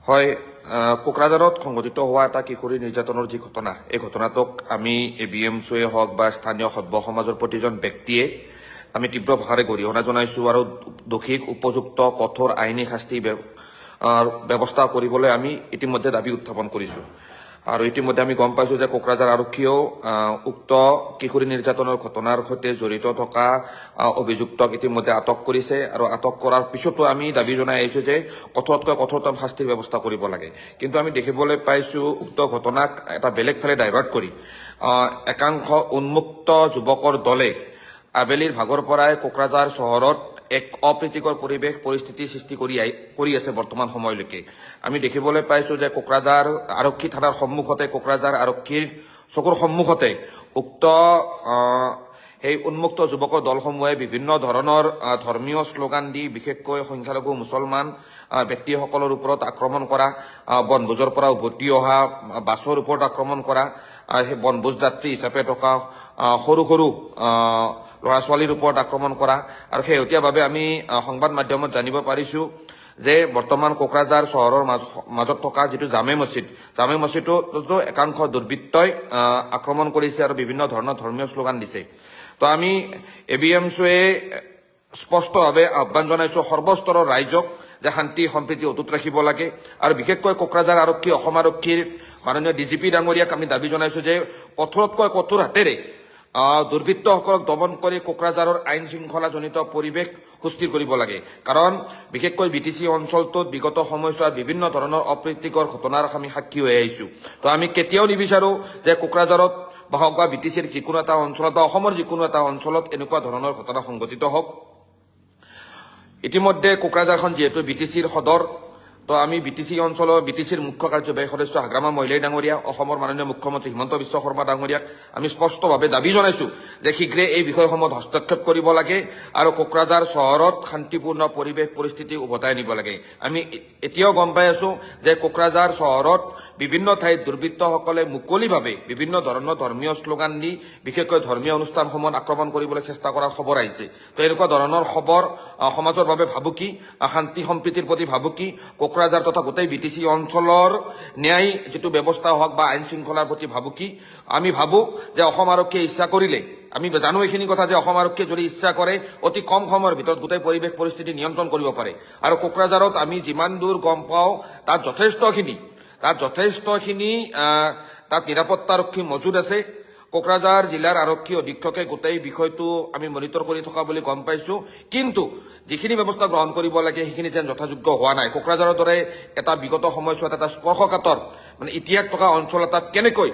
হয়, কোকৰাঝাৰত সংঘটিত হোৱা এটা কিশোৰী নিৰ্যাতনৰ যি ঘটনা, এই ঘটনাটোক আমি ABMCয়ে হওক বা স্থানীয় সভ্য সমাজৰ প্ৰতিজন ব্যক্তিয়ে আমি তীব্ৰ ভাষাৰে গৰিহণা জনাইছোঁ আৰু দোষীক উপযুক্ত কঠোৰ আইনী শাস্তি ব্যৱস্থা কৰিবলৈ আমি ইতিমধ্যে দাবী উত্থাপন কৰিছোঁ। আৰু ইতিমধ্যে আমি গম পাইছোঁ যে কোকৰাঝাৰ আৰক্ষীয়েও উক্ত কিশোৰী নিৰ্যাতনৰ ঘটনাৰ সৈতে জড়িত থকা অভিযুক্তক ইতিমধ্যে আটক কৰিছে আৰু আটক কৰাৰ পিছতো আমি দাবী জনাই আহিছোঁ যে কঠোৰতকৈ কঠোৰতম শাস্তিৰ ব্যৱস্থা কৰিব লাগে। কিন্তু আমি দেখিবলৈ পাইছোঁ উক্ত ঘটনাক এটা বেলেগ ফালে ডাইভাৰ্ট কৰি একাংশ উন্মুক্ত যুৱকৰ দলে আবেলিৰ ভাগৰ পৰাই কোকৰাঝাৰ চহৰত এক অপ্ৰীতিকৰ পৰিস্থিতি সৃষ্টি কৰি আছে বৰ্তমান সময়লৈকে। আমি দেখিবলৈ পাইছোঁ যে কোকৰাঝাৰ আৰক্ষী থানাৰ সন্মুখতে, কোকৰাঝাৰ আৰক্ষীৰ চকুৰ সন্মুখতে উক্ত সেই উন্মুক্ত যুৱকৰ দলসমূহে বিভিন্ন ধৰণৰ ধৰ্মীয় শ্লোগান দি বিশেষকৈ সংখ্যালঘু মুছলমান ব্যক্তিসকলৰ ওপৰত আক্ৰমণ কৰা, বনভোজৰ পৰা উভতি অহা বাছৰ ওপৰত আক্ৰমণ কৰা, সেই বনভোজ যাত্ৰী হিচাপে থকা সৰু সৰু ল'ৰা ছোৱালীৰ ওপৰত আক্ৰমণ কৰা। আৰু শেহতীয়াভাৱে আমি সংবাদ মাধ্যমত জানিব পাৰিছোঁ যে বৰ্তমান কোকৰাঝাৰ চহৰৰ মাজত থকা যিটো জামে মছজিদতো একাংশ দুৰ্বৃত্তই আক্ৰমণ কৰিছে আৰু বিভিন্ন ধৰণৰ ধৰ্মীয় শ্লোগান দিছে। তো আমি ABMCয়ে স্পষ্টভাৱে আহ্বান জনাইছোঁ সৰ্বস্তৰৰ ৰাইজক যে শান্তি সম্প্ৰীতি অটুট ৰাখিব লাগে। আৰু বিশেষকৈ কোকৰাঝাৰ আৰক্ষী, অসম আৰক্ষীৰ মাননীয় DGP ডাঙৰীয়াক আমি দাবী জনাইছোঁ যে কঠোৰতকৈ কঠোৰ হাতেৰে দুৰ্বৃত্তসকলক দমন কৰি কোকৰাঝাৰৰ আইন শৃংখলাজনিত পৰিৱেশ সুস্থিৰ কৰিব লাগে। কাৰণ বিশেষকৈ BTC অঞ্চলটোত বিগত সময়ছোৱাত বিভিন্ন ধৰণৰ অপ্ৰীতিকৰ ঘটনাৰ আমি সাক্ষী হৈ আহিছোঁ। তো আমি কেতিয়াও নিবিচাৰোঁ যে কোকৰাঝাৰত হওক বা BTCৰ যিকোনো এটা অঞ্চলত বা অসমৰ যিকোনো এটা অঞ্চলত এনেকুৱা ধৰণৰ ঘটনা সংঘটিত হওক। ইতিমধ্যে কোকৰাঝাৰখন যিহেতু BTCৰ সদৰ, তো আমি BTCৰ মুখ্য কাৰ্যবাহী সদস্য হাগ্ৰামা মহিলাই ডাঙৰীয়া, অসমৰ মাননীয় মুখ্যমন্ত্ৰী হিমন্ত বিশ্ব শৰ্মা ডাঙৰীয়াক আমি স্পষ্টভাৱে দাবী জনাইছোঁ যে শীঘ্ৰে এই বিষয়সমূহত হস্তক্ষেপ কৰিব লাগে আৰু কোকৰাঝাৰ চহৰত শান্তিপূৰ্ণ পৰিস্থিতি উভতাই আনিব লাগে। আমি এতিয়াও গম পাই আছোঁ যে কোকৰাঝাৰ চহৰত বিভিন্ন ঠাইত দুৰ্বৃত্তসকলে মুকলিভাৱে বিভিন্ন ধৰণৰ ধৰ্মীয় শ্লোগান দি বিশেষকৈ ধৰ্মীয় অনুষ্ঠানসমূহত আক্ৰমণ কৰিবলৈ চেষ্টা কৰাৰ খবৰ আহিছে। তো এনেকুৱা ধৰণৰ খবৰ সমাজৰ বাবে ভাবুকি, শান্তি সম্প্ৰীতিৰ প্ৰতি ভাবুকি, কোকৰাঝাৰ তথা গোটেই BTC অঞ্চলৰ ন্যায় যিটো ব্যৱস্থা হওক বা আইন শৃংখলাৰ প্ৰতি ভাবুকি। আমি ভাবোঁ যে অসম আৰক্ষীয়ে ইচ্ছা কৰিলে, আমি জানো এইখিনি কথা যে অসম আৰক্ষীয়ে যদি ইচ্ছা কৰে অতি কম সময়ৰ ভিতৰত গোটেই পৰিস্থিতি নিয়ন্ত্ৰণ কৰিব পাৰে। আৰু কোকৰাঝাৰত আমি যিমান দূৰ গম পাওঁ তাত যথেষ্টখিনি তাত নিৰাপত্তাৰক্ষী মজুদ আছে। কোকৰাঝাৰ জিলাৰ আৰক্ষী অধীক্ষকে গোটেই বিষয়টো আমি মনিটৰ কৰি থকা বুলি গম পাইছোঁ। কিন্তু যিখিনি ব্যৱস্থা গ্ৰহণ কৰিব লাগে সেইখিনি যেন যথাযোগ্য হোৱা নাই। কোকৰাঝাৰৰ দৰে এটা বিগত সময়ছোৱাত এটা স্পৰ্শকাতৰ ইতিহাস থকা অঞ্চল এটাত কেনেকৈ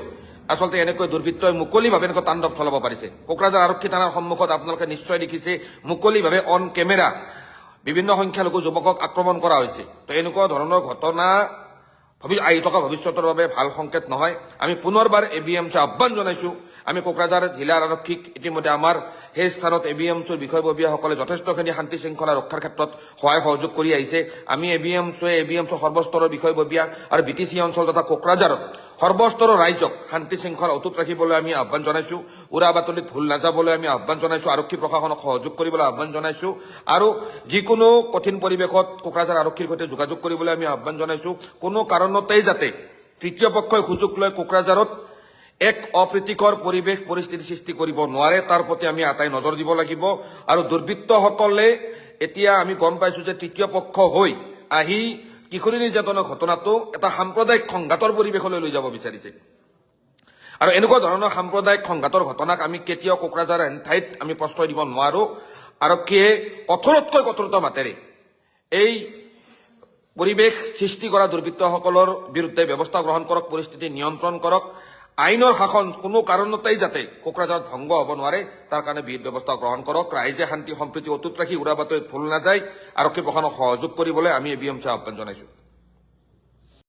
আচলতে এনেকৈ দুৰ্বৃত্তই মুকলিভাৱে এনেকৈ তাণ্ডৱ চলাব পাৰিছে। কোকৰাঝাৰ আৰক্ষী থানাৰ সন্মুখত আপোনালোকে নিশ্চয় দেখিছে মুকলিভাৱে অন কেমেৰা বিভিন্ন সংখ্যালঘু যুৱকক আক্ৰমণ কৰা হৈছে। তো এনেকুৱা ধৰণৰ ঘটনা আহি থকা ভৱিষ্যতৰ বাবে ভাল সংকেত নহয়। আমি পুনৰবাৰ ABMC আহ্বান জনাইছোঁ। আমি কোকৰাঝাৰ জিলাৰ আৰক্ষীক ইতিমধ্যে আমাৰ সেই স্থানত ABMCৰ বিষয়ববীয়াসকলে যথেষ্টখিনি শান্তি শৃংখলা ৰক্ষাৰ ক্ষেত্ৰত সহায় সহযোগ কৰি আহিছে। আমি ABMC সৰ্বস্তৰৰ বিষয়ববীয়া আৰু BTC অঞ্চল তথা কোকৰাঝাৰত সৰ্বস্তৰৰ ৰাইজক শান্তি শৃংখলা অটুট ৰাখিবলৈ আমি আহ্বান জনাইছোঁ। উৰা বাতৰিত ভুল নাযাবলৈ আমি আহ্বান জনাইছোঁ। আৰক্ষী প্ৰশাসনক সহযোগ কৰিবলৈ আহ্বান জনাইছোঁ আৰু যিকোনো কঠিন পৰিৱেশত কোকৰাঝাৰ আৰক্ষীৰ সৈতে যোগাযোগ কৰিবলৈ আমি আহ্বান জনাইছোঁ। কোনো কাৰণতেই যাতে তৃতীয় পক্ষই সুযোগ লৈ কোকৰাঝাৰত এক অপ্ৰীতিকৰ পৰিস্থিতি সৃষ্টি কৰিব নোৱাৰে তাৰ প্ৰতি আমি আটাই নজৰ দিব লাগিব। আৰু দুৰ্বৃত্তসকলে এতিয়া আমি গম পাইছোঁ যে তৃতীয় পক্ষ হৈ আহি কিশোৰী নিৰ্যাতনৰ ঘটনাটো এটা সাম্প্ৰদায়িক সংঘাতৰ পৰিৱেশলৈ লৈ যাব বিচাৰিছে। আৰু এনেকুৱা ধৰণৰ সাম্প্ৰদায়িক সংঘাতৰ ঘটনাক আমি কেতিয়াও কোকৰাঝাৰ ঠাইত আমি প্ৰশ্ৰয় দিব নোৱাৰোঁ। আৰক্ষীয়ে কঠোৰতকৈ কঠোৰতম হাতেৰে এই পৰিৱেশ সৃষ্টি কৰা দুৰ্বৃত্তসকলৰ বিৰুদ্ধে ব্যৱস্থা গ্ৰহণ কৰক, পৰিস্থিতি নিয়ন্ত্ৰণ কৰক। আইনৰ শাসন কোনো কাৰণতেই যাতে কোকৰাঝাৰত ভংগ হ'ব নোৱাৰে তাৰ কাৰণে বিহিত ব্যৱস্থা গ্ৰহণ কৰক। ৰাইজে শান্তি সম্প্ৰীতি অটুট ৰাখি উৰা বাতৰিত ভুল নাযায় আৰক্ষী প্ৰশাসনক সহযোগ কৰিবলৈ আমি ABMC আহ্বান জনাইছোঁ।